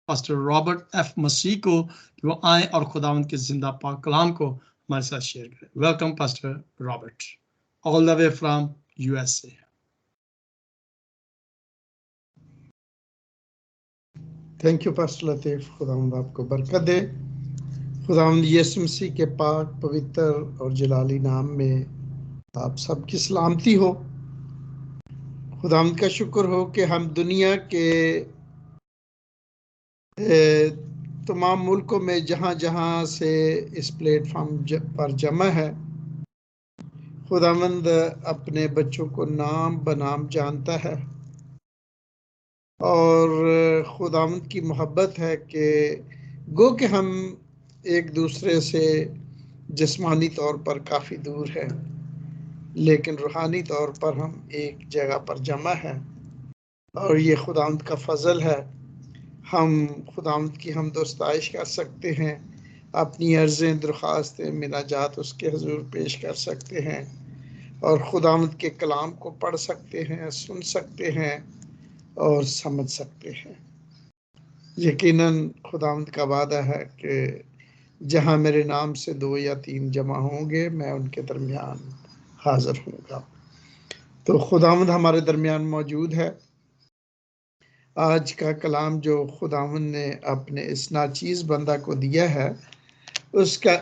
Pastor Robert F मसीह को कि वो आए और खुदावंद के जिंदा पाक कलाम को हमारे साथ शेयर करें। Welcome pastor Robert, all the way from USA. Thank you pastor Latif, खुदावंद आपको बरकत दे। खुदावंद यीशु मसीह के पाक पवित्र और जलाली नाम में आप सबकी सलामती हो। खुदावंद का शुक्र हो कि हम दुनिया के तमाम मुल्कों में जहाँ जहाँ से इस प्लेटफॉर्म पर जमा है, खुदावंद अपने बच्चों को नाम बनाम जानता है और खुदावंद की मोहब्बत है कि गो कि हम एक दूसरे से जिस्मानी तौर पर काफ़ी दूर हैं, लेकिन रूहानी तौर पर हम एक जगह पर जमा हैं और ये खुदावंद का फजल है। हम खुदावंद की हमदोस्ताइश कर सकते हैं, अपनी अर्ज़ें दरख्वास्तें मिनाजात उसके हजूर पेश कर सकते हैं और खुदावंद के कलाम को पढ़ सकते हैं, सुन सकते हैं और समझ सकते हैं। यकीनन खुदावंद का वादा है कि जहाँ मेरे नाम से 2 या 3 जमा होंगे, मैं उनके दरमियान हाजिर हूँगा। तो खुदावंद हमारे दरमियान मौजूद है। आज का कलाम जो खुदावंद ने अपने इस नाचीज़ बंदा को दिया है, उसका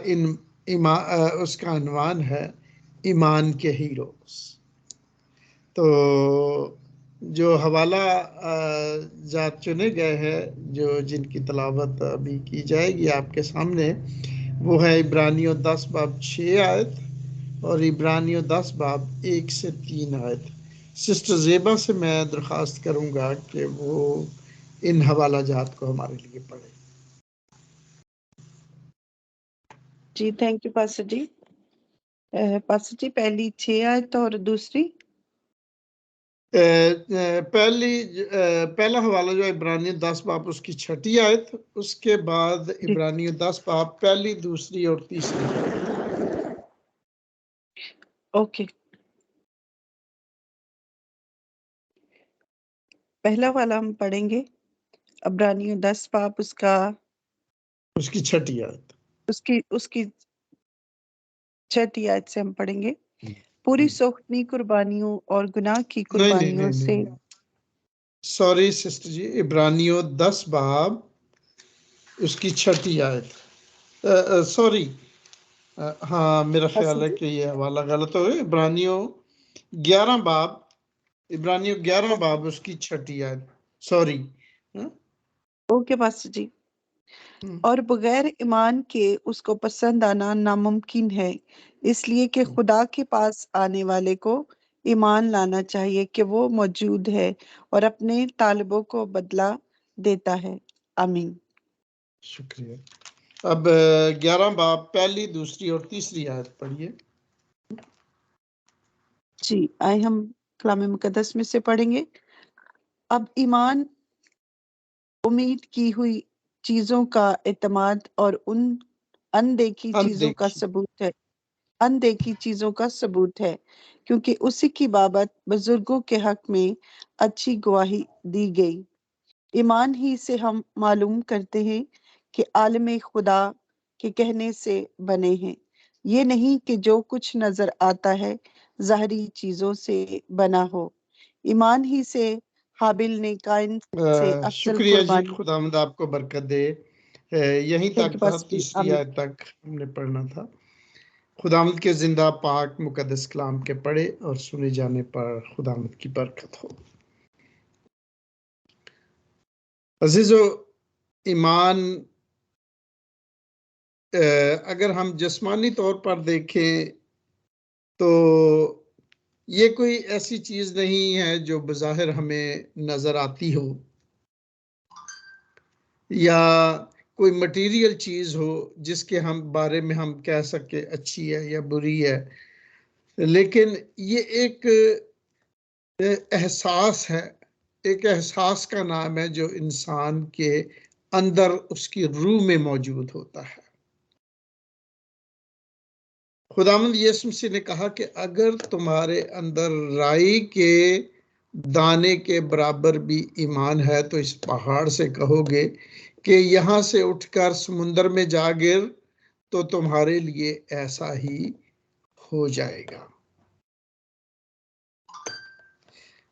उसका अनवान है ईमान के हीरोज़। तो जो हवाला जात चुने गए हैं, जो जिनकी तलावत अभी की जाएगी आपके सामने, वो है इब्रानियों 10 बाब 6 आयत और इब्रानियों 10 बाब 1 से 3 आयत। सिस्टर ज़ेबा से मैं दरख्वास्त करूंगा कि वो इन हवाला जात को हमारे लिए पढ़े। जी thank you pastor ji. Pastor ji पहली 6 आयत और दूसरी पहला हवाला जो इब्रानियों 10 बाब उसकी 6 आयत, उसके बाद इब्रानियों 10 बाब पहली, दूसरी और तीसरी। ओके, पहला वाला हम पढ़ेंगे इब्रानियों 10 बाब उसकी 6 आयत, उसकी 6 आयत से हम पढ़ेंगे। पूरी सोखनी कुर्बानियों और गुनाह की कुर्बानियों से। सॉरी सिस्टर जी, इब्रानियों 10 बाब उसकी 6 आयत, सॉरी, हाँ मेरा ख्याल है कि ये हवाला गलत हो गया। इब्रानियों 11 बाब उसकी 6 आयत, सॉरी। ओके पास्टर जी। और बगैर ईमान के उसको पसंद आना नामुमकिन है, इसलिए कि खुदा के पास आने वाले को ईमान लाना चाहिए कि वो मौजूद है और अपने तालिबों को बदला देता है। आमीन। शुक्रिया। अब 11 बाब पहली, दूसरी और तीसरी आयत पढ़िए। जी आए हम कलाम मुकद्दस में से पढ़ेंगे। अब ईमान उम्मीद की हुई चीजों का एतमाद और उन अनदेखी चीजों का सबूत है, अनदेखी चीजों का सबूत है, क्योंकि उसी की बाबत बुजुर्गों के हक में अच्छी गवाही दी गई। ईमान ही से हम मालूम करते हैं कि आलम खुदा के कहने से बने हैं, ये नहीं कि जो कुछ नजर आता है ज़ाहरी चीजों से बना हो। ईमान ही से हाबिल ने काइन से अफजल शुक्रिया जी, कुर्बानी। खुदावंद आपको बरकत दे। यहीं तक था, तीसरी आयत तक हमने पढ़ना था। खुदावंद के जिंदा पाक मुकद्दस कलाम के पढ़े और सुने जाने पर खुदावंद की बरकत हो। अजीजो, ईमान अगर हम जिस्मानी तौर पर देखें तो ये कोई ऐसी चीज नहीं है जो बज़ाहिर हमें नजर आती हो या कोई मटेरियल चीज हो जिसके हम बारे में हम कह सके अच्छी है या बुरी है, लेकिन ये एक एहसास है, एक एहसास का नाम है जो इंसान के अंदर उसकी रूह में मौजूद होता है। खुदावंद यीशु मसीह ने कहा कि अगर तुम्हारे अंदर राई के दाने के बराबर भी ईमान है तो इस पहाड़ से कहोगे कि यहाँ से उठकर समुद्र में जा गिर, तो तुम्हारे लिए ऐसा ही हो जाएगा।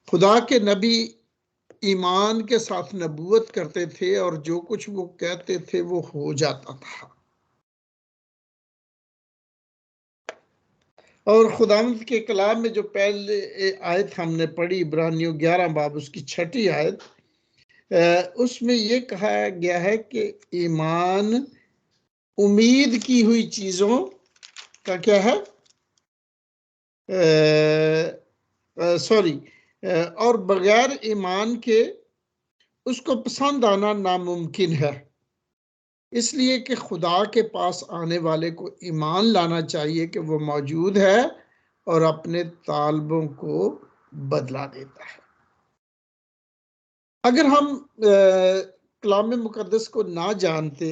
खुदा के नबी ईमान के साथ नबूवत करते थे और जो कुछ वो कहते थे वो हो जाता था। और खुदावंद के कलाम में जो पहले आयत हमने पढ़ी, इब्रानियों 11 बाब उसकी 6ठी आयत, उसमें ये कहा गया है कि ईमान उम्मीद की हुई चीजों का क्या है, सॉरी, और बगैर ईमान के उसको पसंद आना नामुमकिन है। इसलिए कि खुदा के पास आने वाले को ईमान लाना चाहिए कि वो मौजूद है और अपने तालबों को बदला देता है। अगर हम कलाम मुकद्दस को ना जानते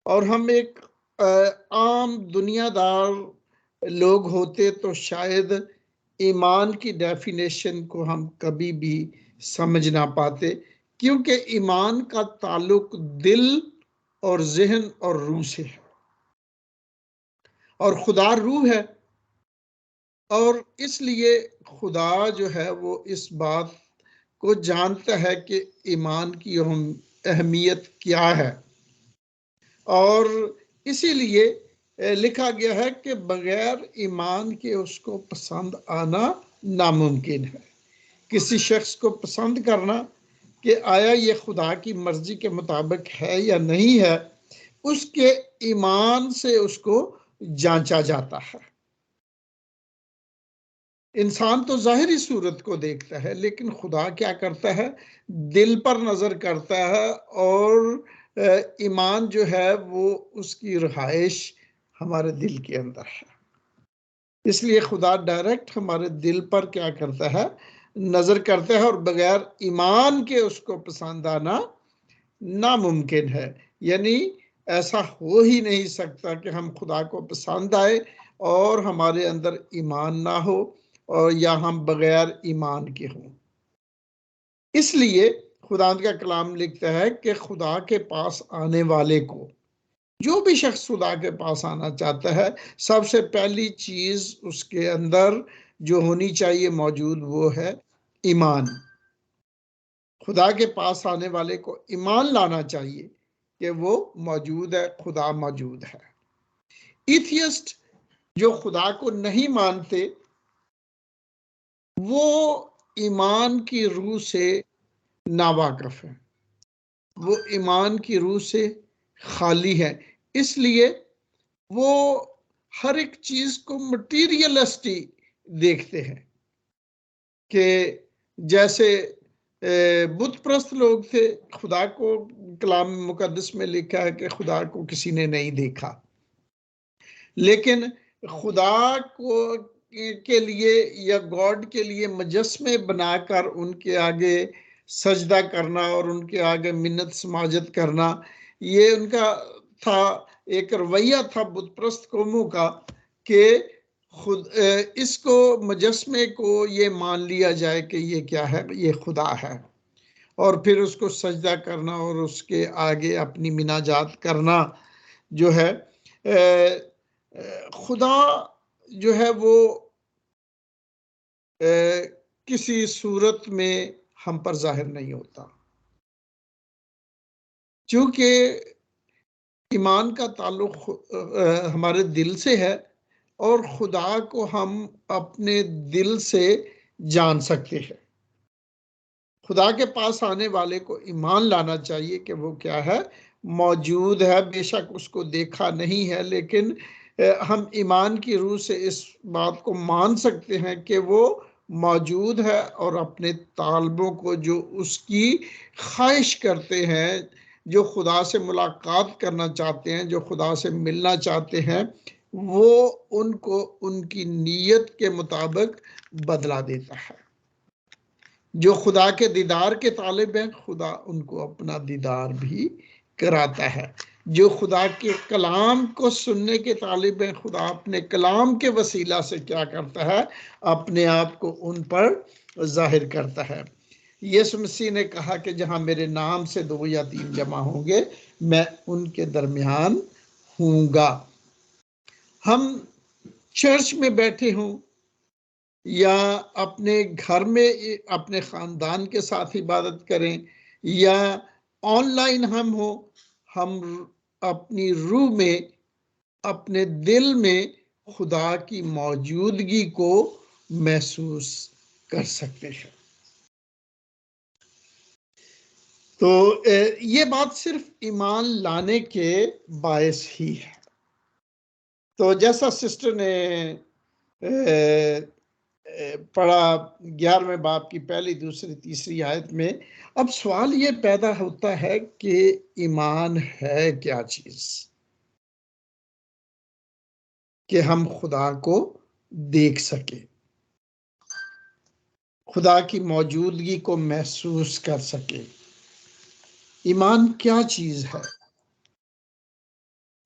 और हम एक आम दुनियादार लोग होते तो शायद ईमान की डेफिनेशन को हम कभी भी समझ ना पाते, क्योंकि ईमान का ताल्लुक दिल और जहन और रूह से है, और खुदा रूह है। और इसलिए खुदा जो है वो इस बात को जानता है कि ईमान की अहमियत क्या है, और इसीलिए लिखा गया है कि बगैर ईमान के उसको पसंद आना नामुमकिन है। किसी शख्स को पसंद करना कि आया ये खुदा की मर्जी के मुताबिक है या नहीं है, उसके ईमान से उसको जांचा जाता है। इंसान तो जाहिरी सूरत को देखता है, लेकिन खुदा क्या करता है, दिल पर नजर करता है, और ईमान जो है वो उसकी रहाइश हमारे दिल के अंदर है। इसलिए खुदा डायरेक्ट हमारे दिल पर क्या करता है, नजर करता है, और बगैर ईमान के उसको पसंद आना नामुमकिन है। यानी ऐसा हो ही नहीं सकता कि हम खुदा को पसंद आए और हमारे अंदर ईमान ना हो, और या हम बगैर ईमान के हों। इसलिए खुदा का कलाम लिखता है कि खुदा के पास आने वाले को, जो भी शख्स खुदा के पास आना चाहता है, सबसे पहली चीज उसके अंदर जो होनी चाहिए मौजूद वो है ईमान। खुदा के पास आने वाले को ईमान लाना चाहिए कि वो मौजूद है, खुदा मौजूद है। एथियस्ट जो खुदा को नहीं मानते, वो ईमान की रूह से नावाकिफ है, वो ईमान की रूह से खाली है। इसलिए वो हर एक चीज को मटीरियलिस्टी देखते हैं, कि जैसे बुत प्रस्त लोग थे। खुदा को कलाम मुकद्दस में लिखा है कि खुदा को किसी ने नहीं देखा, लेकिन खुदा को के लिए या गॉड के लिए मुजस्मे बनाकर उनके आगे सजदा करना और उनके आगे मिन्नत समाजत करना, ये उनका था, एक रवैया था बुत प्रस्त कौमों का, कि खुद इसको मुजस्मे को ये मान लिया जाए कि ये क्या है, ये खुदा है, और फिर उसको सजदा करना और उसके आगे अपनी मिनाजात करना जो है। खुदा जो है वो किसी सूरत में हम पर जाहिर नहीं होता, क्योंकि ईमान का ताल्लुक हमारे दिल से है, और खुदा को हम अपने दिल से जान सकते हैं। खुदा के पास आने वाले को ईमान लाना चाहिए कि वो क्या है, मौजूद है। बेशक उसको देखा नहीं है, लेकिन हम ईमान की रूह से इस बात को मान सकते हैं कि वो मौजूद है, और अपने तालबों को जो उसकी ख्वाहिश करते हैं, जो खुदा से मुलाकात करना चाहते हैं, जो खुदा से मिलना चाहते हैं, वो उनको उनकी नीयत के मुताबिक बदला देता है। जो खुदा के दीदार के तालिब हैं, खुदा उनको अपना दीदार भी कराता है। जो खुदा के कलाम को सुनने के तालिब हैं, खुदा अपने कलाम के वसीला से क्या करता है, अपने आप को उन पर जाहिर करता है। यीशु मसीह ने कहा कि जहां मेरे नाम से 2 या 3 जमा होंगे, मैं उनके दरमियान हूँगा। हम चर्च में बैठे हों या अपने घर में अपने खानदान के साथ इबादत करें या ऑनलाइन हम हो, हम अपनी रूह में, अपने दिल में खुदा की मौजूदगी को महसूस कर सकते हैं। तो ये बात सिर्फ ईमान लाने के बायस ही है। तो जैसा सिस्टर ने पढ़ा 11वें बाब की पहली, दूसरी, तीसरी आयत में, अब सवाल ये पैदा होता है कि ईमान है क्या चीज कि हम खुदा को देख सके, खुदा की मौजूदगी को महसूस कर सके। ईमान क्या चीज है?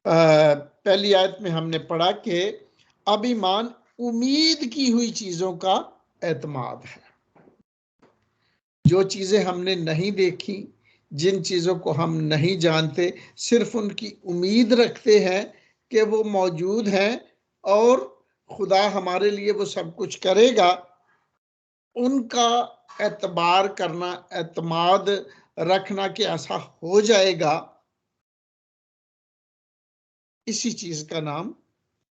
पहली आयत में हमने पढ़ा कि अब ईमान उम्मीद की हुई चीजों का एतमाद है। जो चीजें हमने नहीं देखी, जिन चीजों को हम नहीं जानते, सिर्फ उनकी उम्मीद रखते हैं कि वो मौजूद हैं और खुदा हमारे लिए वो सब कुछ करेगा, उनका एतबार करना, एतमाद रखना कि ऐसा हो जाएगा, इसी चीज का नाम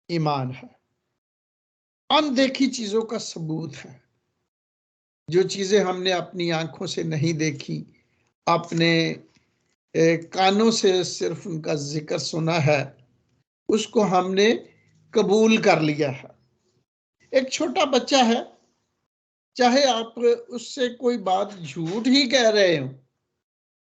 ईमान है। अनदेखी चीजों का सबूत है। जो चीजें हमने अपनी आंखों से नहीं देखी, अपने कानों से सिर्फ उनका जिक्र सुना है, उसको हमने कबूल कर लिया है। एक छोटा बच्चा है, चाहे आप उससे कोई बात झूठ ही कह रहे हो,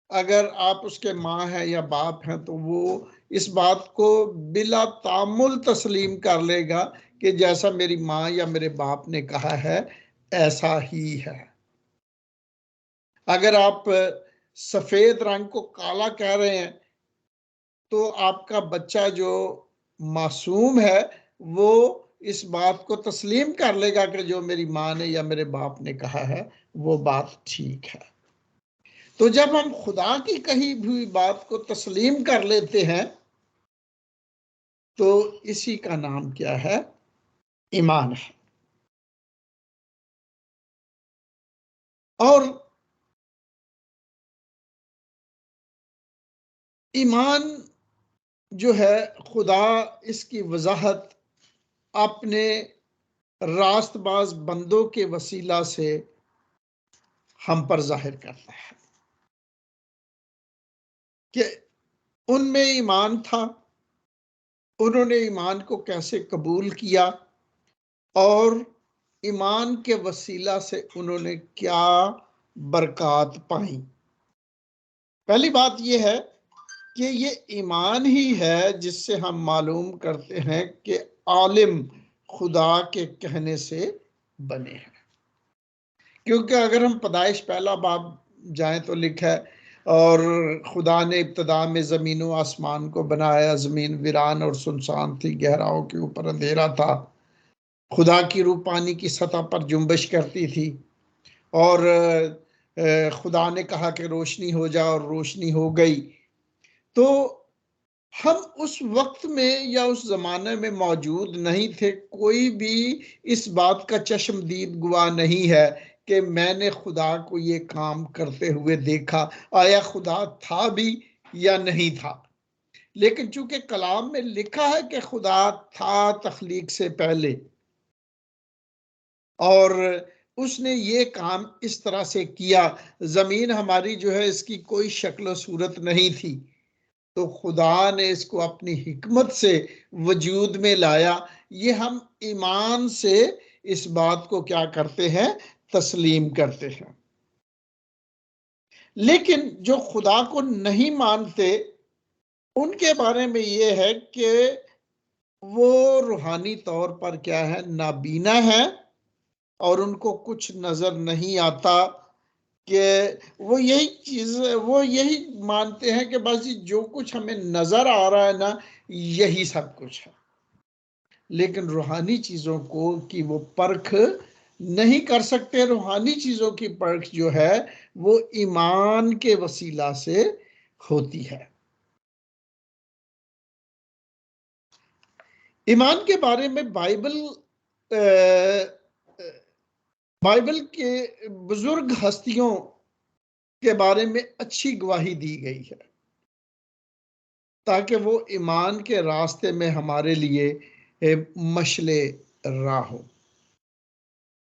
अगर आप उसके माँ हैं या बाप हैं, तो वो इस बात को बिला तामुल तस्लीम कर लेगा कि जैसा मेरी माँ या मेरे बाप ने कहा है ऐसा ही है। अगर आप सफेद रंग को काला कह रहे हैं, तो आपका बच्चा जो मासूम है वो इस बात को तस्लीम कर लेगा कि जो मेरी माँ ने या मेरे बाप ने कहा है वो बात ठीक है। तो जब हम खुदा की कही हुई बात को तस्लीम कर लेते हैं, तो इसी का नाम क्या है? ईमान है। और ईमान जो है, खुदा इसकी वजाहत अपने रास्तबाज बंदों के वसीला से हम पर जाहिर करता है कि उनमें ईमान था, उन्होंने ईमान को कैसे कबूल किया और ईमान के वसीला से उन्होंने क्या बरकत पाई। पहली बात यह है कि ये ईमान ही है जिससे हम मालूम करते हैं कि आलिम खुदा के कहने से बने हैं। क्योंकि अगर हम पैदाइश पहला बाब जाएं तो लिखा है, और खुदा ने इब्तदा में ज़मीन व आसमान को बनाया, ज़मीन वीरान और सुनसान थी, गहराओं के ऊपर अंधेरा था, खुदा की रूह पानी की सतह पर जुम्बिश करती थी, और खुदा ने कहा कि रोशनी हो जा और रोशनी हो गई। तो हम उस वक्त में या उस जमाने में मौजूद नहीं थे, कोई भी इस बात का चश्मदीद गवाह नहीं है कि मैंने खुदा को ये काम करते हुए देखा। आया खुदा था भी या नहीं था, लेकिन चूंकि कलाम में लिखा है कि खुदा था तख्लीक से पहले, और उसने ये काम इस तरह से किया। जमीन हमारी जो है, इसकी कोई शक्ल सूरत नहीं थी, तो खुदा ने इसको अपनी हिकमत से वजूद में लाया। ये हम ईमान से इस बात को क्या करते हैं? तस्लीम करते हैं। लेकिन जो खुदा को नहीं मानते, उनके बारे में ये है कि वो रूहानी तौर पर क्या है? नाबीना है, और उनको कुछ नजर नहीं आता कि वो यही मानते हैं कि बस जो कुछ हमें नजर आ रहा है ना, यही सब कुछ है। लेकिन रूहानी चीजों को की वो परख नहीं कर सकते। रूहानी चीजों की परख जो है वो ईमान के वसीला से होती है। ईमान के बारे में बाइबल के बुजुर्ग हस्तियों के बारे में अच्छी गवाही दी गई है, ताकि वो ईमान के रास्ते में हमारे लिए मशले राह हो।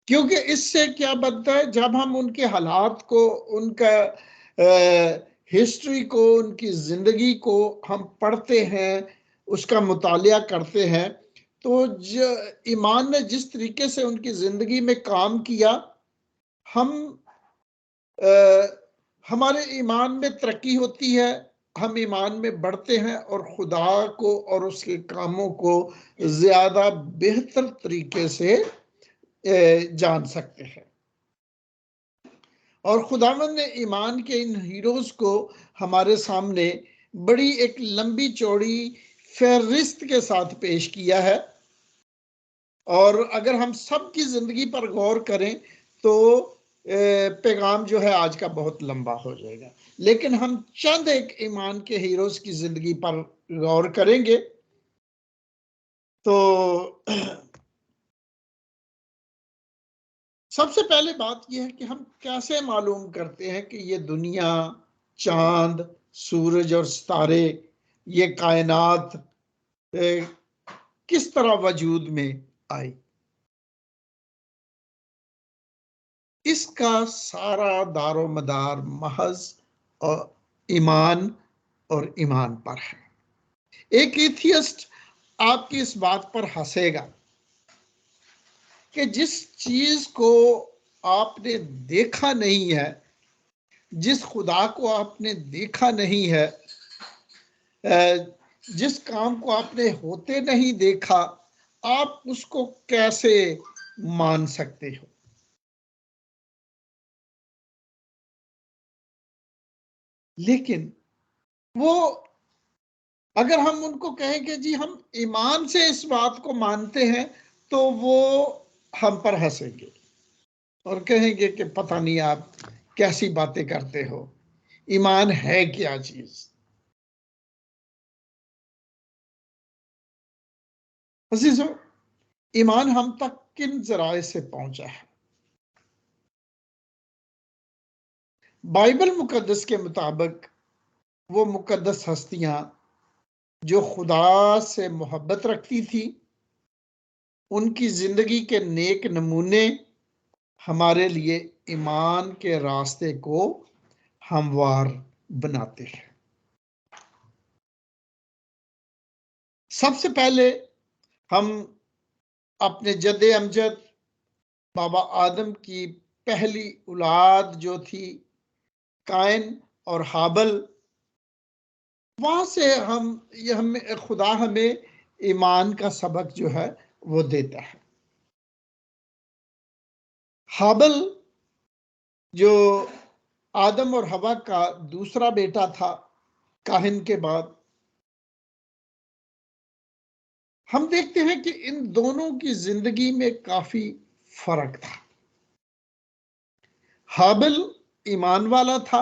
क्योंकि इससे क्या बनता है, जब हम उनके हालात को, उनका हिस्ट्री को, उनकी जिंदगी को हम पढ़ते हैं, उसका मुतालिया करते हैं, तो ईमान ने जिस तरीके से उनकी जिंदगी में काम किया, हम हमारे ईमान में तरक्की होती है, हम ईमान में बढ़ते हैं और खुदा को और उसके कामों को ज्यादा बेहतर तरीके से जान सकते हैं। और खुदावंद ने ईमान के इन हीरोज को हमारे सामने बड़ी एक लंबी चौड़ी फहरिस्त के साथ पेश किया है। और अगर हम सबकी जिंदगी पर गौर करें तो पैगाम जो है आज का बहुत लंबा हो जाएगा, लेकिन हम चंद एक ईमान के हीरोज की जिंदगी पर गौर करेंगे। तो सबसे पहले बात यह है कि हम कैसे मालूम करते हैं कि ये दुनिया, चांद, सूरज और सितारे, ये कायनात किस तरह वजूद में आई। इसका सारा दारो मदार महज और ईमान पर है। एक एथियस्ट आपकी इस बात पर हंसेगा कि जिस चीज को आपने देखा नहीं है, जिस खुदा को आपने देखा नहीं है, जिस काम को आपने होते नहीं देखा, आप उसको कैसे मान सकते हो। लेकिन वो, अगर हम उनको कहें कि जी हम ईमान से इस बात को मानते हैं, तो वो हम पर हंसेंगे और कहेंगे कि पता नहीं आप कैसी बातें करते हो, ईमान है क्या चीज। अजीजों, ईमान हम तक किन जराए से पहुंचा है। बाइबल मुकद्दस के मुताबिक वो मुकद्दस हस्तियां जो खुदा से मोहब्बत रखती थी, उनकी जिंदगी के नेक नमूने हमारे लिए ईमान के रास्ते को हमवार बनाते हैं। सबसे पहले हम अपने जद्दे अमजद बाबा आदम की पहली औलाद जो थी कायन और हाबल, वहां से हमें खुदा हमें ईमान का सबक जो है वो देता है। हाबल जो आदम और हवा का दूसरा बेटा था काहिन के बाद, हम देखते हैं कि इन दोनों की जिंदगी में काफी फर्क था। हाबिल ईमान वाला था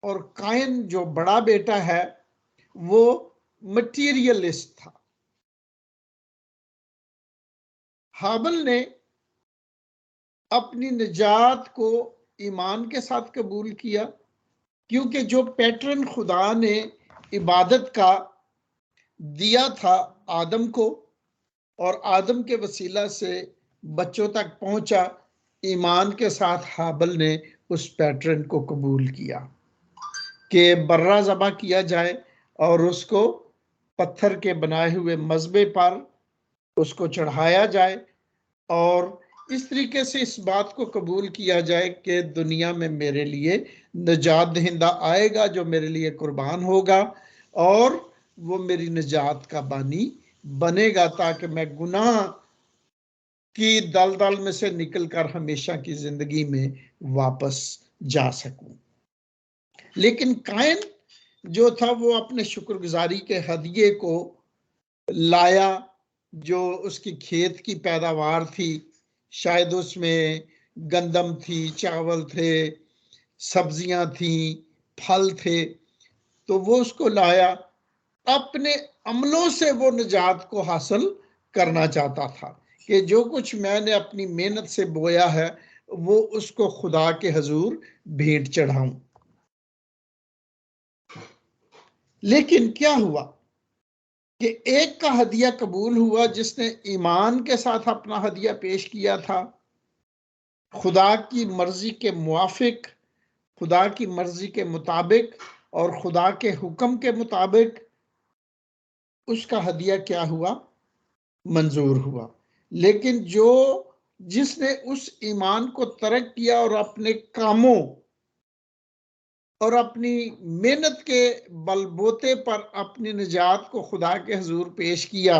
और कायन जो बड़ा बेटा है वो मटीरियलिस्ट था। हाबिल ने अपनी निजात को ईमान के साथ कबूल किया, क्योंकि जो पैटर्न खुदा ने इबादत का दिया था आदम को, और आदम के वसीला से बच्चों तक पहुंचा, ईमान के साथ हाबिल ने उस पैटर्न को कबूल किया कि बर्रा ज़बा किया जाए और उसको पत्थर के बनाए हुए मज़बे पर उसको चढ़ाया जाए, और इस तरीके से इस बात को कबूल किया जाए कि दुनिया में मेरे लिए निजात दहिंदा आएगा जो मेरे लिए कुर्बान होगा और वो मेरी निजात का बानी बनेगा, ताकि मैं गुनाह की दलदल में से निकलकर हमेशा की जिंदगी में वापस जा सकूं। लेकिन कायन जो था वो अपने शुक्रगुजारी के हदिये को लाया, जो उसकी खेत की पैदावार थी, शायद उसमें गंदम थी, चावल थे, सब्जियां थी, फल थे, तो वो उसको लाया। अपने अमलों से वो निजात को हासिल करना चाहता था कि जो कुछ मैंने अपनी मेहनत से बोया है वो उसको खुदा के हजूर भेंट चढ़ाऊं। लेकिन क्या हुआ कि एक का हदिया कबूल हुआ जिसने ईमान के साथ अपना हदिया पेश किया था, खुदा की मर्जी के मुआफिक, खुदा की मर्जी के मुताबिक और खुदा के हुक्म के मुताबिक। उसका हदिया क्या हुआ? मंजूर हुआ। लेकिन जिसने उस ईमान को तर्क किया और अपने कामों और अपनी मेहनत के बलबूते पर अपनी निजात को खुदा के हुजूर पेश किया,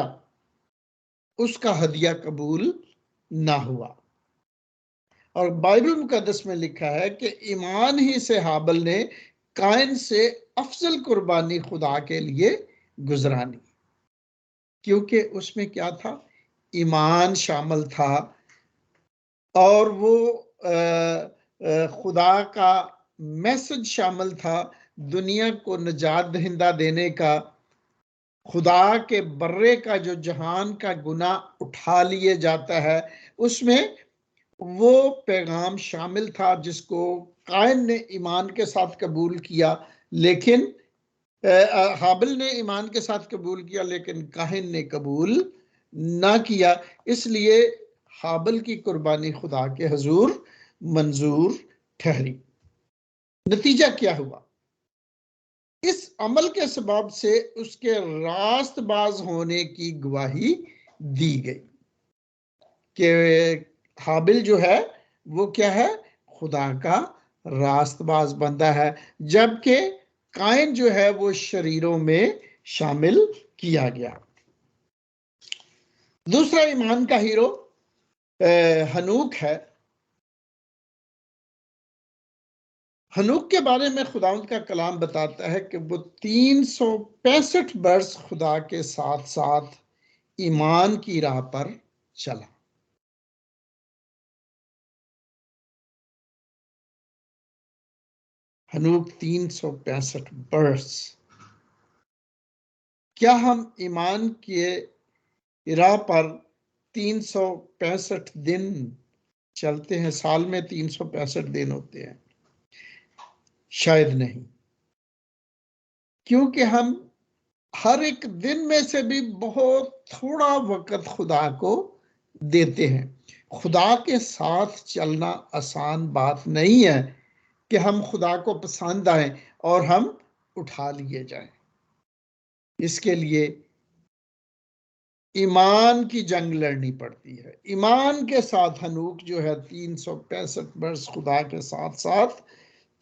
उसका हदिया कबूल ना हुआ। और बाइबल मुकद्दस में लिखा है कि ईमान ही से हाबिल ने कायन से अफजल कुर्बानी खुदा के लिए गुजरानी, क्योंकि उसमें क्या था? ईमान शामिल था और वो खुदा का मैसेज शामिल था, दुनिया को निजात दहिंदा देने का, खुदा के बर्रे का जो जहान का गुनाह उठा लिए जाता है, उसमें वो पैगाम शामिल था जिसको कायन ने ईमान के साथ कबूल किया। लेकिन हाबिल ने ईमान के साथ कबूल किया लेकिन काहिन ने कबूल ना किया। इसलिए हाबिल की कुर्बानी खुदा के हुजूर मंजूर ठहरी। नतीजा क्या हुआ? इस अमल के सबब से उसके रास्तबाज होने की गवाही दी गई कि हाबिल जो है वो क्या है? खुदा का रास्तबाज बंदा है, जबकि कायन जो है वो शरीरों में शामिल किया गया। दूसरा ईमान का हीरो हनूक है। हनूक के बारे में खुदावंद का कलाम बताता है कि वो 365 बरस खुदा के साथ साथ ईमान की राह पर चला। हनूक 365 बरस। क्या हम ईमान के राह पर 365 दिन चलते हैं? साल में 365 दिन होते हैं? शायद नहीं, क्योंकि हम हर एक दिन में से भी बहुत थोड़ा वक्त खुदा को देते हैं। खुदा के साथ चलना आसान बात नहीं है कि हम खुदा को पसंद आए और हम उठा लिए जाएं। इसके लिए ईमान की जंग लड़नी पड़ती है। ईमान के साथ हनूक जो है 365 वर्ष खुदा के साथ साथ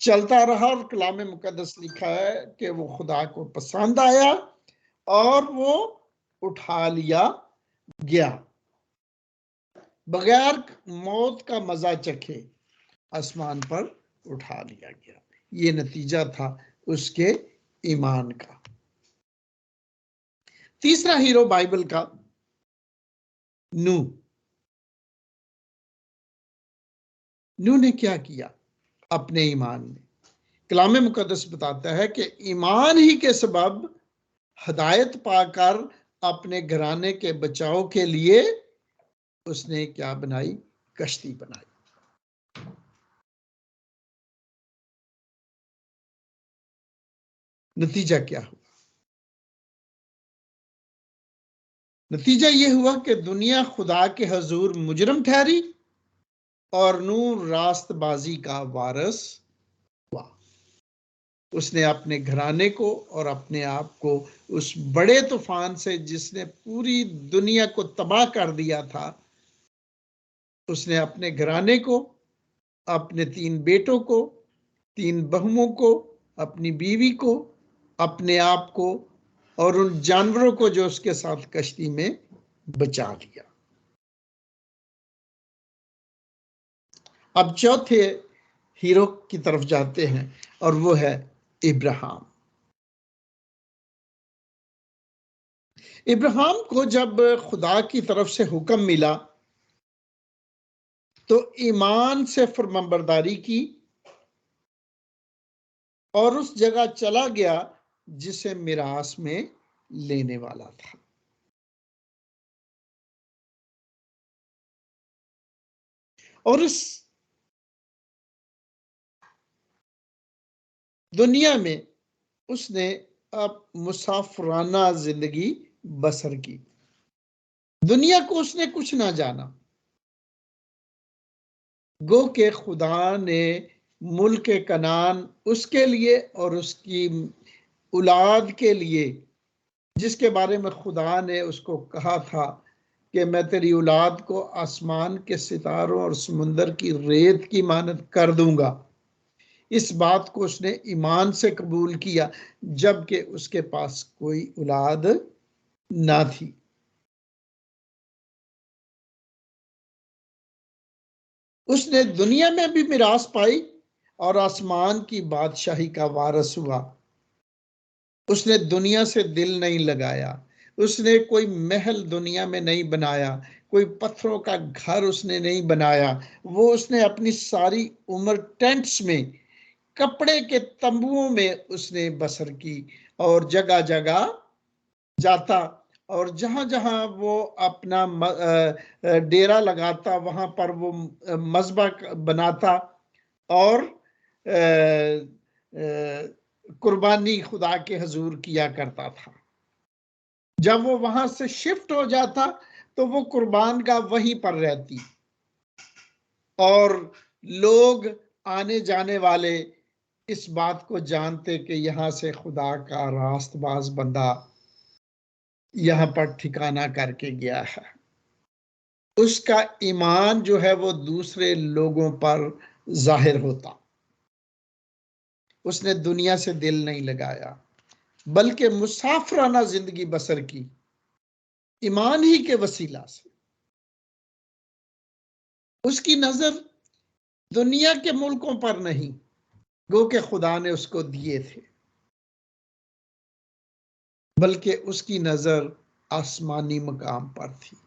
चलता रहा और कलाम मुकद्दस लिखा है कि वो खुदा को पसंद आया और वो उठा लिया गया, बगैर मौत का मजा चखे आसमान पर उठा लिया गया। ये नतीजा था उसके ईमान का। तीसरा हीरो बाइबल का नूह ने क्या किया अपने ईमान में? कलाम मुकद्दस बताता है कि ईमान ही के सबब हदायत पाकर अपने घराने के बचाव के लिए उसने क्या बनाई? कश्ती बनाई। नतीजा क्या हुआ? नतीजा यह हुआ कि दुनिया खुदा के हजूर मुजरम ठहरी और नूह रास्तबाजी का वारिस हुआ। उसने अपने घराने को और अपने आप को उस बड़े तूफान से जिसने पूरी दुनिया को तबाह कर दिया था, उसने अपने घराने को, अपने 3 बेटों को, 3 बहुओं को, अपनी बीवी को, अपने आप को और उन जानवरों को जो उसके साथ कश्ती में बचा लिया। अब चौथे हीरो की तरफ जाते हैं और वो है इब्राहिम। इब्राहिम को जब खुदा की तरफ से हुक्म मिला तो ईमान से फरमाबरदारी की और उस जगह चला गया जिसे मिरास में लेने वाला था। और इस दुनिया में उसने अब मुसाफिराना जिंदगी बसर की। दुनिया को उसने कुछ ना जाना। गो के खुदा ने मुल्क कनान उसके लिए और उसकी औलाद के लिए, जिसके बारे में खुदा ने उसको कहा था कि मैं तेरी औलाद को आसमान के सितारों और समुंदर की रेत की मानद कर दूंगा, इस बात को उसने ईमान से कबूल किया जबकि उसके पास कोई औलाद ना थी। उसने दुनिया में भी मिरास पाई और आसमान की बादशाही का वारिस हुआ। उसने दुनिया से दिल नहीं लगाया। उसने कोई महल दुनिया में नहीं बनाया, कोई पत्थरों का घर उसने नहीं बनाया। वो उसने अपनी सारी उम्र टेंट्स में, कपड़े के तंबुओं में उसने बसर की और जगह जगह जाता और जहां जहां वो अपना डेरा लगाता वहां पर वो मज़बा बनाता और कुर्बानी खुदा के हजूर किया करता था। जब वो वहां से शिफ्ट हो जाता तो वो कुर्बान का वहीं पर रहती और लोग आने जाने वाले इस बात को जानते कि यहां से खुदा का रास्तबाज बंदा यहां पर ठिकाना करके गया है। उसका ईमान जो है वो दूसरे लोगों पर जाहिर होता। उसने दुनिया से दिल नहीं लगाया बल्कि मुसाफिराना जिंदगी बसर की ईमान ही के वसीला से। उसकी नजर दुनिया के मुल्कों पर नहीं, गो के खुदा ने उसको दिए थे, बल्कि उसकी नजर आसमानी मकाम पर थी।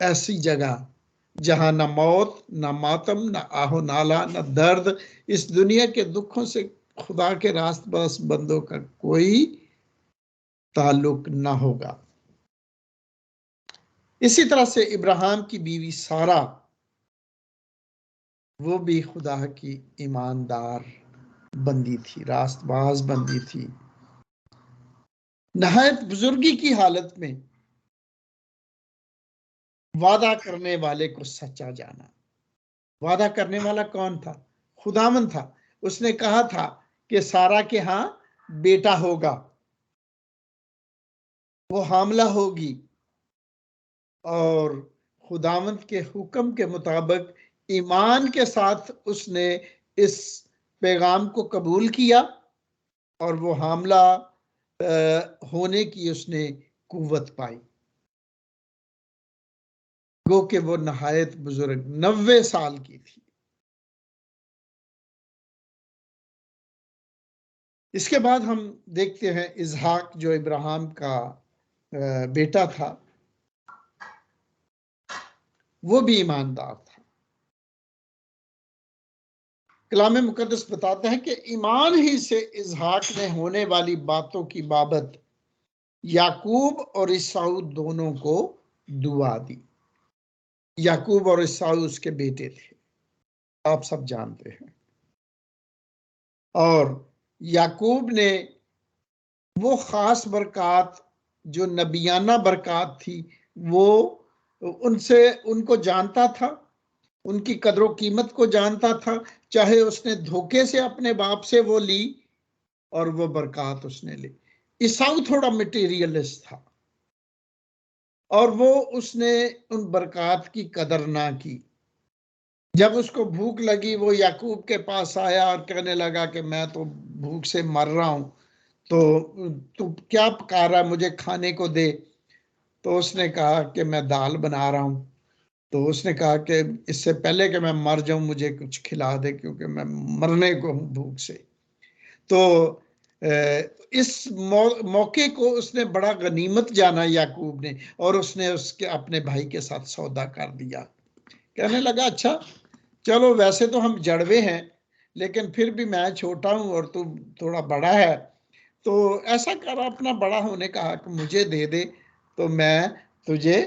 ऐसी जगह जहां ना मौत, ना मातम, ना आहो नाला, ना दर्द, इस दुनिया के दुखों से खुदा के रास्तबाज बंदों का कोई ताल्लुक ना होगा। इसी तरह से इब्राहिम की बीवी सारा, वो भी खुदा की ईमानदार बंदी थी, रास्तबाज बंदी थी। नहायत बुजुर्गी की हालत में वादा करने वाले को सच्चा जाना। वादा करने वाला कौन था? खुदावन था। उसने कहा था कि सारा के हां बेटा होगा, वो हामला होगी, और खुदावंत के हुक्म के मुताबिक ईमान के साथ उसने इस पैगाम को कबूल किया और वो हामला होने की उसने कुव्वत पाई। गो कि वो नहायत बुजुर्ग 90 साल की थी। इसके बाद हम देखते हैं इसहाक जो इब्राहिम का बेटा था, वो भी ईमानदार था। कलाम मुकद्दस बताता है कि ईमान ही से इसहाक ने होने वाली बातों की बाबत याकूब और ईसाऊ दोनों को दुआ दी। याकूब और ईसाऊ उसके बेटे थे, आप सब जानते हैं। और याकूब ने वो खास बरकत जो नबियाना बरकत थी, वो उनसे उनको जानता था, उनकी कदर कीमत को जानता था, चाहे उसने धोखे से अपने बाप से वो ली और वो बरकत उसने ली। ईसाऊ थोड़ा मटेरियलिस्ट था और वो उसने उन बरकत की कदर ना की। जब उसको भूख लगी वो याकूब के पास आया और कहने लगा कि मैं तो भूख से मर रहा हूं, तो तू क्या पका रहा है, मुझे खाने को दे। तो उसने कहा कि मैं दाल बना रहा हूं। तो उसने कहा कि इससे पहले कि मैं मर जाऊं मुझे कुछ खिला दे, क्योंकि मैं मरने को हूं भूख से। तो इस मौके को उसने बड़ा गनीमत जाना याकूब ने, और उसने उसके अपने भाई के साथ सौदा कर दिया कहने लगा अच्छा चलो वैसे तो हम जड़वे हैं, लेकिन फिर भी मैं छोटा हूं और तू थोड़ा बड़ा है, तो ऐसा कर अपना बड़ा होने का हक मुझे दे दे, तो मैं तुझे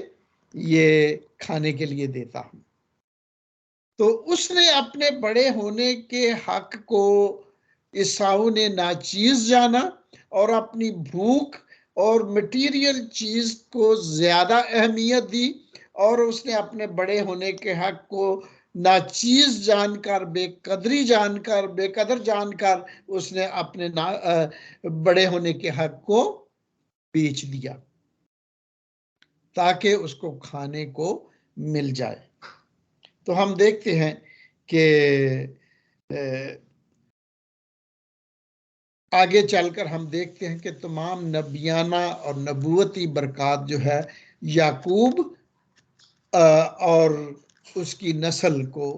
ये खाने के लिए देता हूं। तो उसने अपने बड़े होने के हक को ईसाऊ ने नाचीज जाना और अपनी भूख और मटेरियल चीज को ज्यादा अहमियत दी, और उसने अपने बड़े होने के हक को नाचीज जानकर, बेकदर जानकर उसने अपने बड़े होने के हक को बेच दिया ताकि उसको खाने को मिल जाए। तो हम देखते हैं कि आगे चलकर हम देखते हैं कि तमाम नबियाना और नबूवती बरक़ात जो है याकूब और उसकी नस्ल को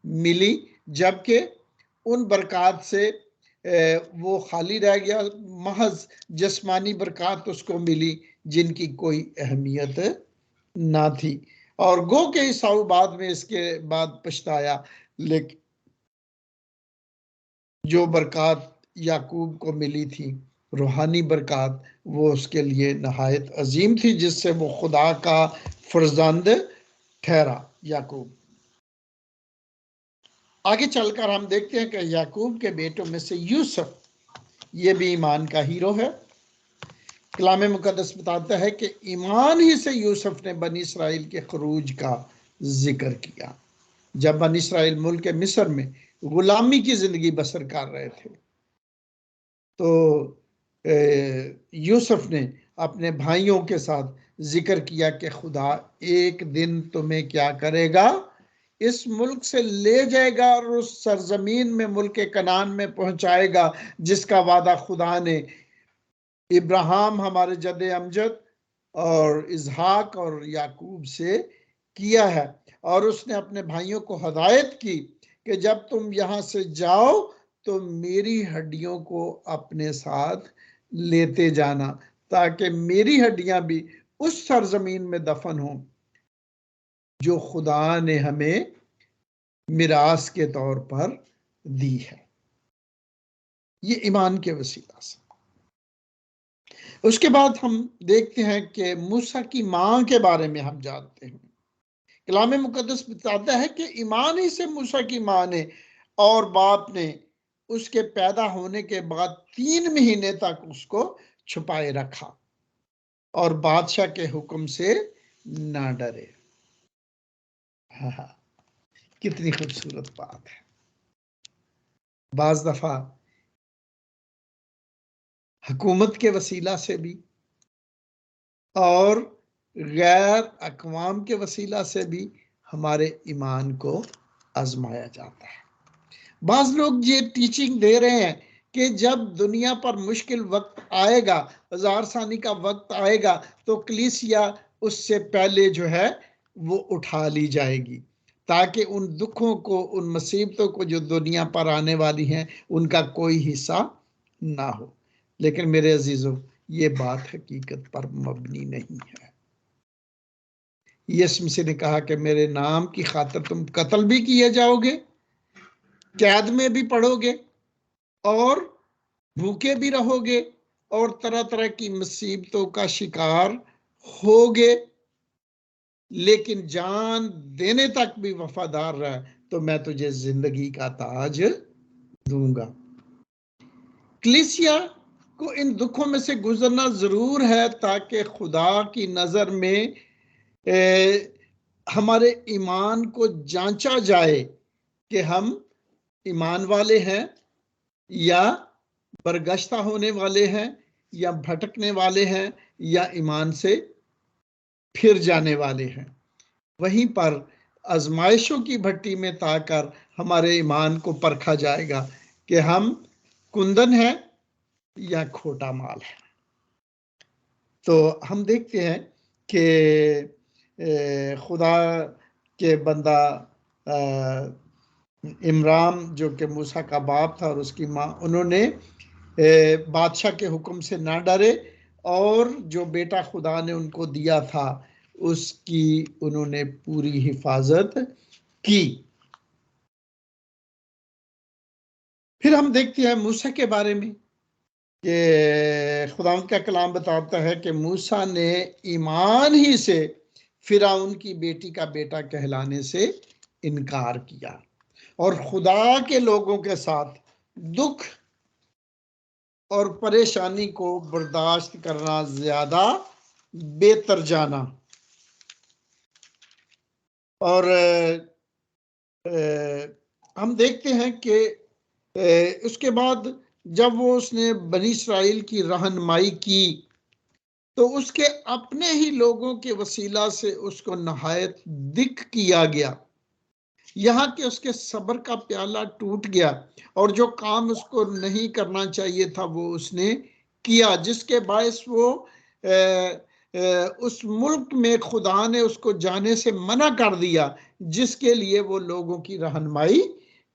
मिली, जबकि उन बरक़ात से वो खाली रह गया, महज जिस्मानी बरक़ात उसको मिली जिनकी कोई अहमियत ना थी। और गो के ईसाऊ बाद में इसके बाद पछताया, लेकिन जो बरक़ात याकूब को मिली थी, रूहानी बरक़ात, वो उसके लिए नहायत अजीम थी, जिससे वो खुदा का फर्जंद ठहरा याकूब। आगे चलकर हम देखते हैं कि याकूब के बेटों में से यूसुफ, ये भी ईमान का हीरो है। कलाम मुकद्दस बताता है कि ईमान ही से यूसुफ ने बनी इसराइल के खरूज का जिक्र किया। जब बनी इसराइल मुल्क मिस्र में गुलामी की जिंदगी बसर कर रहे थे, तो यूसुफ ने अपने भाइयों के साथ जिक्र किया कि खुदा एक दिन तुम्हें क्या करेगा, इस मुल्क से ले जाएगा और उस सरजमीन में, मुल्क कनान में पहुंचाएगा, जिसका वादा खुदा ने इब्राहिम हमारे जद अमजद और इजहाक और याकूब से किया है। और उसने अपने भाइयों को हदायत की कि जब तुम यहां से जाओ तो मेरी हड्डियों को अपने साथ लेते जाना, ताकि मेरी हड्डियां भी उस सरजमीन में दफन हों जो खुदा ने हमें मिरास के तौर पर दी है। ये ईमान के वसीला से। उसके बाद हम देखते हैं कि मूसा की मां के बारे में हम जानते हैं। कलाम मुकद्दस बताता है कि ईमान ही से मूसा की मां ने और बाप ने उसके पैदा होने के बाद 3 महीने तक उसको छुपाए रखा और बादशाह के हुक्म से ना डरे। हाँ, कितनी खूबसूरत बात है। बाज दफा हुकूमत के वसीला से भी और गैर अक़वाम के वसीला से भी हमारे ईमान को आजमाया जाता है। बाज लोग ये टीचिंग दे रहे हैं कि जब दुनिया पर मुश्किल वक्त आएगा, हजार सानी का वक्त आएगा, तो कलीसिया उससे पहले जो है वो उठा ली जाएगी, ताकि उन दुखों को, उन मुसीबतों को जो दुनिया पर आने वाली हैं, उनका कोई हिस्सा ना हो। लेकिन मेरे अजीजों, ये बात हकीकत पर मबनी नहीं है। यीशु मसीह ने कहा कि मेरे नाम की खातिर तुम कत्ल भी किए जाओगे, कैद में भी पड़ोगे और भूखे भी रहोगे और तरह तरह की मुसीबतों का शिकार होगे, लेकिन जान देने तक भी वफादार रह तो मैं तुझे जिंदगी का ताज दूंगा। कलीसिया को इन दुखों में से गुजरना जरूर है, ताकि खुदा की नजर में हमारे ईमान को जांचा जाए कि हम ईमान वाले हैं या बरगश्ता होने वाले हैं या भटकने वाले हैं या ईमान से फिर जाने वाले हैं। वहीं पर आजमाइशों की भट्टी में ताकर हमारे ईमान को परखा जाएगा कि हम कुंदन है या खोटा माल है। तो हम देखते हैं कि खुदा के बंदा इमरान, जो कि मूसा का बाप था, और उसकी माँ, उन्होंने बादशाह के हुक्म से ना डरे और जो बेटा खुदा ने उनको दिया था उसकी उन्होंने पूरी हिफाजत की। फिर हम देखते हैं मूसा के बारे में कि खुदावंद का कलाम बताता है कि मूसा ने ईमान ही से फिरौन की बेटी का बेटा कहलाने से इनकार किया और खुदा के लोगों के साथ दुख और परेशानी को बर्दाश्त करना ज्यादा बेहतर जाना। और हम देखते हैं कि उसके बाद जब वो उसने बनी इस्राइल की रहनुमाई की तो उसके अपने ही लोगों के वसीला से उसको नहायत दिक किया गया, यहाँ के उसके सब्र का प्याला टूट गया और जो काम उसको नहीं करना चाहिए था वो उसने किया, जिसके बायस वो उस मुल्क में खुदा ने उसको जाने से मना कर दिया जिसके लिए वो लोगों की रहनुमाई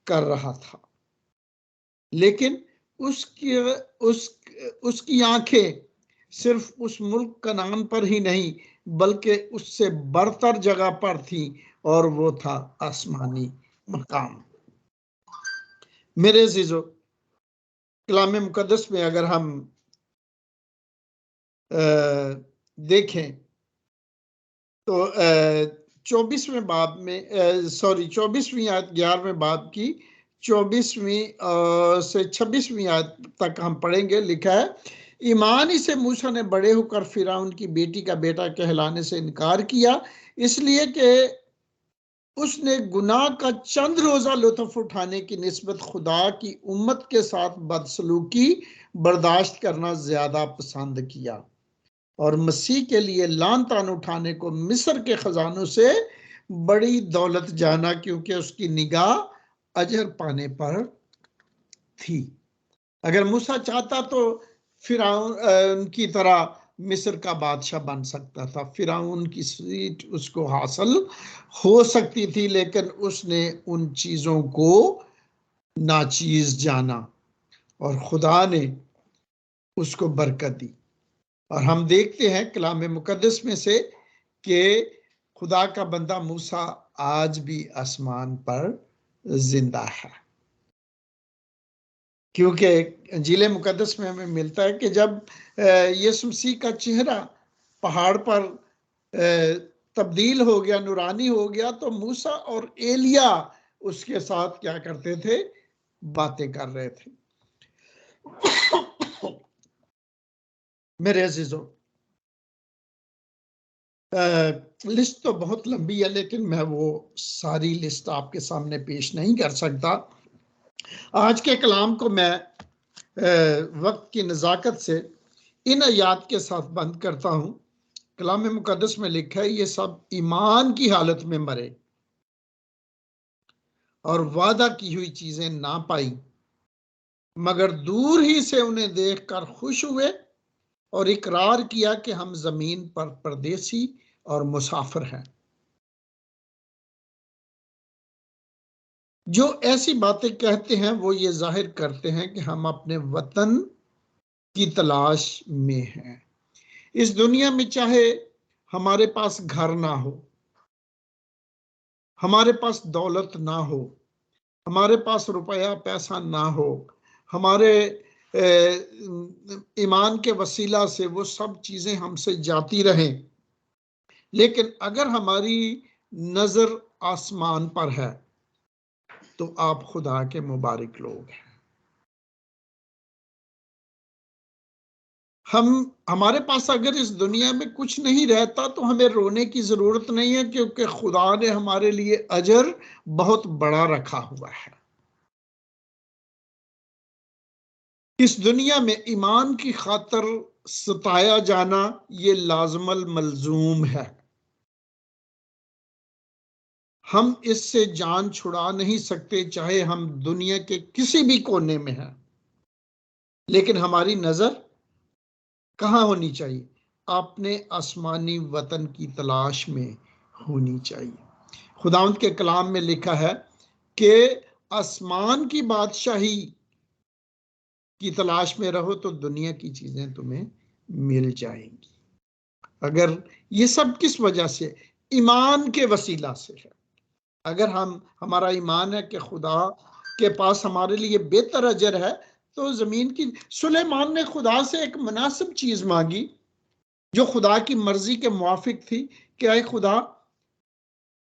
कर रहा था। लेकिन उसकी आंखें सिर्फ उस मुल्क कनान पर ही नहीं बल्कि उससे बरतर जगह पर थी और वो था आसमानी मकाम। मेरे अजीजों, कलाम मुकद्दस में अगर हम देखें तो 24वें बाब में 24वीं आयत 11वें बाब की 24वीं से 26वीं आयत तक हम पढ़ेंगे। लिखा है, ईमान ही से मूसा ने बड़े होकर फिरौन की बेटी का बेटा कहलाने से इनकार किया, इसलिए कि उसने गुनाह का चंद रोजा लुत्फ उठाने की निस्बत खुदा की उम्मत के साथ बदसलूकी बर्दाश्त करना ज्यादा पसंद किया और मसीह के लिए लान तान उठाने को मिस्र के खजानों से बड़ी दौलत जाना, क्योंकि उसकी निगाह अजर पाने पर थी। अगर मूसा चाहता तो फिरौन की तरह मिस्र का बादशाह बन सकता था, फिरौन की सीट उसको हासिल हो सकती थी, लेकिन उसने उन चीजों को नाचीज जाना और खुदा ने उसको बरकत दी। और हम देखते हैं कलाम मुकद्दस में से कि खुदा का बंदा मूसा आज भी आसमान पर जिंदा है, क्योंकि इंजील मुकद्दस में हमें मिलता है कि जब यीशु मसीह का चेहरा पहाड़ पर तब्दील हो गया, नूरानी हो गया, तो मूसा और एलिया उसके साथ क्या करते थे, बातें कर रहे थे। मेरे अजीजों, लिस्ट तो बहुत लंबी है, लेकिन मैं वो सारी लिस्ट आपके सामने पेश नहीं कर सकता। आज के कलाम को मैं वक्त की नज़ाकत से इन आयात के साथ बंद करता हूं। कलाम मुकद्दस में लिखा है, ये सब ईमान की हालत में मरे और वादा की हुई चीजें ना पाई, मगर दूर ही से उन्हें देखकर खुश हुए और इकरार किया कि हम जमीन पर परदेसी और मुसाफिर हैं। जो ऐसी बातें कहते हैं वो ये जाहिर करते हैं कि हम अपने वतन की तलाश में हैं। इस दुनिया में चाहे हमारे पास घर ना हो, हमारे पास दौलत ना हो, हमारे पास रुपया पैसा ना हो, हमारे ईमान के वसीला से वो सब चीजें हमसे जाती रहें, लेकिन अगर हमारी नजर आसमान पर है तो आप खुदा के मुबारक लोग हैं। हमारे पास अगर इस दुनिया में कुछ नहीं रहता तो हमें रोने की जरूरत नहीं है, क्योंकि खुदा ने हमारे लिए अजर बहुत बड़ा रखा हुआ है। इस दुनिया में ईमान की खातर सताया जाना ये लाजमल मलजूम है। हम इससे जान छुड़ा नहीं सकते, चाहे हम दुनिया के किसी भी कोने में हैं, लेकिन हमारी नजर कहाँ होनी चाहिए? अपने आसमानी वतन की तलाश में होनी चाहिए। खुदावंद के कलाम में लिखा है कि आसमान की बादशाही की तलाश में रहो तो दुनिया की चीजें तुम्हें मिल जाएंगी। अगर ये सब किस वजह से? ईमान के वसीला से है। अगर हमारा ईमान है कि खुदा के पास हमारे लिए बेहतर अजर है, तो जमीन की सुलेमान ने खुदा से एक मुनासिब चीज मांगी जो खुदा की मर्जी के मुआफिक थी कि ऐ खुदा,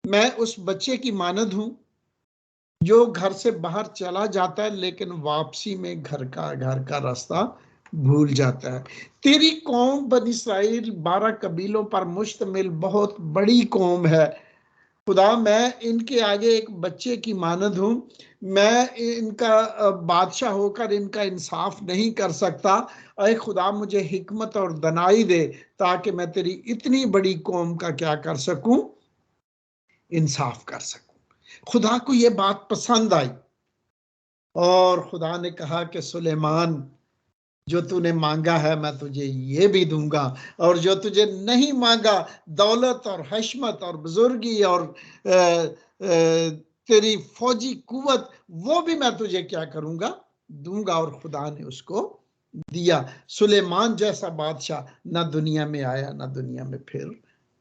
मैं उस बच्चे की मानद हूं जो घर से बाहर चला जाता है लेकिन वापसी में घर का रास्ता भूल जाता है। तेरी कौम बनी इसराइल 12 कबीलों पर मुश्तमिल बहुत बड़ी कौम है। खुदा, मैं इनके आगे एक बच्चे की मानद हूं, मैं इनका बादशाह होकर इनका इंसाफ नहीं कर सकता। अरे खुदा, मुझे हिकमत और दनाई दे ताकि मैं तेरी इतनी बड़ी कौम का क्या कर सकूं, इंसाफ कर सकूं। खुदा को यह बात पसंद आई और खुदा ने कहा कि सुलेमान, जो तूने मांगा है मैं तुझे ये भी दूंगा, और जो तुझे नहीं मांगा, दौलत और हशमत और बुजुर्गी और तेरी फौजी कुवत, वो भी मैं तुझे क्या करूंगा, दूंगा। और खुदा ने उसको दिया। सुलेमान जैसा बादशाह ना दुनिया में आया ना दुनिया में फिर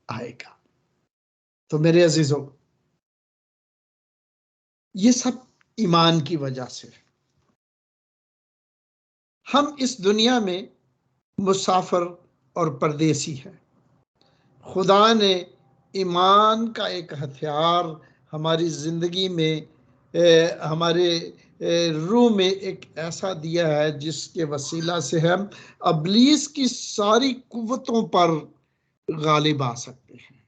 आएगा। तो मेरे अजीजों, ये सब ईमान की वजह से। हम इस दुनिया में मुसाफिर और परदेसी हैं। खुदा ने ईमान का एक हथियार हमारी जिंदगी में, हमारे रूह में एक ऐसा दिया है जिसके वसीला से हम अबलीस की सारी कुव्वतों पर गालिब आ सकते हैं।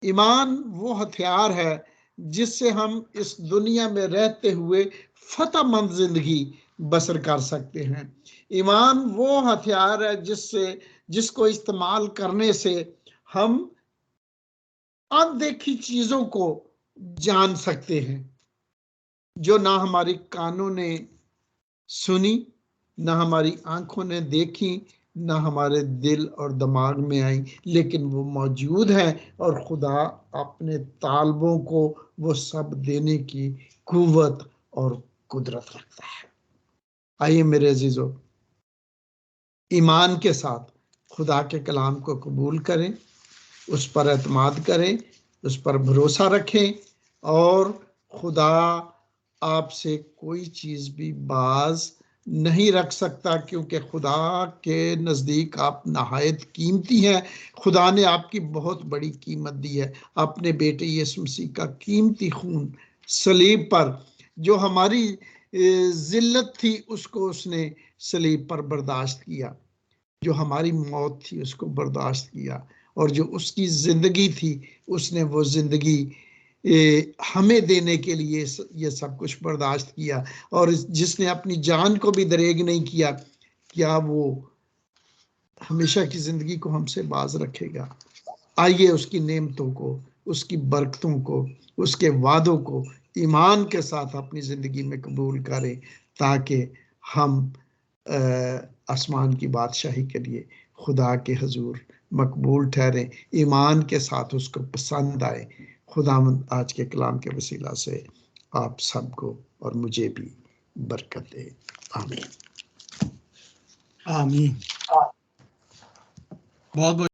ईमान वो हथियार है जिससे हम इस दुनिया में रहते हुए फतहमंद जिंदगी बसर कर सकते हैं। ईमान वो हथियार है जिसको इस्तेमाल करने से हम अनदेखी चीजों को जान सकते हैं, जो ना हमारी कानों ने सुनी, ना हमारी आंखों ने देखी, ना हमारे दिल और दिमाग में आई, लेकिन वो मौजूद है और खुदा अपने तालबों को वो सब देने की कुव्वत और कुदरत रखता है। आइए मेरे अजीजों, ईमान के साथ खुदा के कलाम को कबूल करें, उस पर एतमाद करें, उस पर भरोसा रखें, और खुदा आपसे कोई चीज भी बाज नहीं रख सकता, क्योंकि खुदा के नज़दीक आप नहायत कीमती हैं। खुदा ने आपकी बहुत बड़ी कीमत दी है। अपने बेटे यीशु मसीह का कीमती खून सलीब पर, जो हमारी जिल्लत थी, उसको उसने सलीब पर बर्दाश्त किया। जो हमारी मौत थी उसको बर्दाश्त किया, और जो उसकी जिंदगी थी उसने वो जिंदगी हमें देने के लिए ये सब कुछ बर्दाश्त किया। और जिसने अपनी जान को भी दरेग नहीं किया, क्या वो हमेशा की जिंदगी को हमसे बाज रखेगा? आइए उसकी नेमतों को, उसकी बरकतों को, उसके वादों को ईमान के साथ अपनी जिंदगी में कबूल करें, ताकि हम आसमान की बादशाही के लिए खुदा के हजूर मकबूल ठहरें, ईमान के साथ उसको पसंद आए। खुदावंद आज के कलाम के वसीला से आप सबको और मुझे भी बरकत दे। आमीन। आमीन। बहुत बहुत